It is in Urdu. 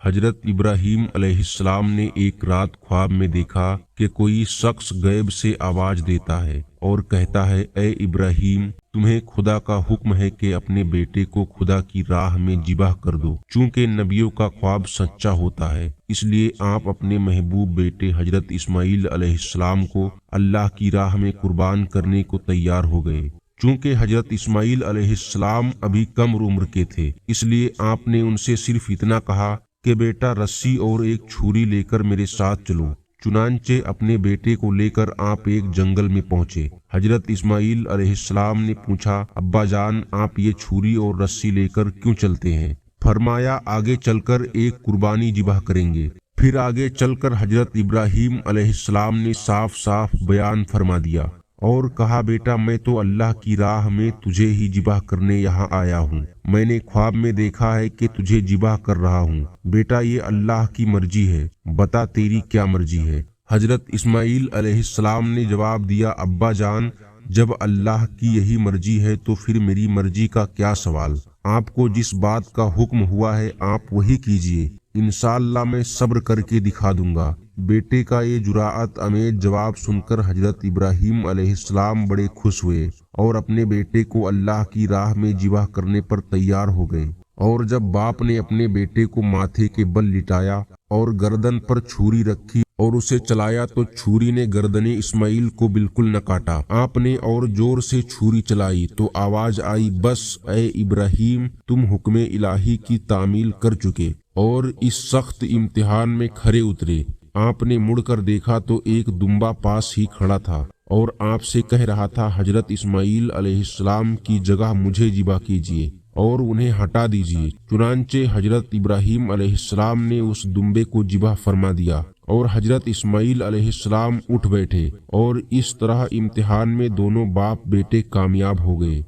حضرت ابراہیم علیہ السلام نے ایک رات خواب میں دیکھا کہ کوئی شخص غیب سے آواز دیتا ہے اور کہتا ہے، اے ابراہیم، تمہیں خدا کا حکم ہے کہ اپنے بیٹے کو خدا کی راہ میں ذبح کر دو۔ چونکہ نبیوں کا خواب سچا ہوتا ہے، اس لیے آپ اپنے محبوب بیٹے حضرت اسماعیل علیہ السلام کو اللہ کی راہ میں قربان کرنے کو تیار ہو گئے۔ چونکہ حضرت اسماعیل علیہ السلام ابھی کم عمر کے تھے، اس لیے آپ نے ان سے صرف اتنا کہا کہ بیٹا رسی اور ایک چھری لے کر میرے ساتھ چلو۔ چنانچہ اپنے بیٹے کو لے کر آپ ایک جنگل میں پہنچے۔ حضرت اسماعیل علیہ السلام نے پوچھا، ابا جان، آپ یہ چھری اور رسی لے کر کیوں چلتے ہیں؟ فرمایا، آگے چل کر ایک قربانی ذبح کریں گے۔ پھر آگے چل کر حضرت ابراہیم علیہ السلام نے صاف صاف بیان فرما دیا اور کہا، بیٹا میں تو اللہ کی راہ میں تجھے ہی ذبح کرنے یہاں آیا ہوں۔ میں نے خواب میں دیکھا ہے کہ تجھے ذبح کر رہا ہوں۔ بیٹا یہ اللہ کی مرضی ہے، بتا تیری کیا مرضی ہے؟ حضرت اسماعیل علیہ السلام نے جواب دیا، ابا جان، جب اللہ کی یہی مرضی ہے تو پھر میری مرضی کا کیا سوال؟ آپ کو جس بات کا حکم ہوا ہے آپ وہی کیجیے، انشاءاللہ میں صبر کر کے دکھا دوں گا۔ بیٹے کا یہ جرأت امیز جواب سن کر حضرت ابراہیم علیہ السلام بڑے خوش ہوئے اور اپنے بیٹے کو اللہ کی راہ میں ذبح کرنے پر تیار ہو گئے۔ اور جب باپ نے اپنے بیٹے کو ماتھے کے بل لٹایا اور گردن پر چھری رکھی اور اسے چلایا تو چھری نے گردن اسماعیل کو بالکل نہ کاٹا۔ آپ نے اور زور سے چھری چلائی تو آواز آئی، بس اے ابراہیم، تم حکم الہی کی تعمیل کر چکے اور اس سخت امتحان میں کھرے اترے۔ آپ نے مڑ کر دیکھا تو ایک دمبا پاس ہی کھڑا تھا اور آپ سے کہہ رہا تھا، حضرت اسماعیل علیہ السلام کی جگہ مجھے ذبح کیجیے اور انہیں ہٹا دیجیے۔ چنانچہ حضرت ابراہیم علیہ السلام نے اس دمبے کو ذبح فرما دیا اور حضرت اسماعیل علیہ السلام اٹھ بیٹھے اور اس طرح امتحان میں دونوں باپ بیٹے کامیاب ہو گئے۔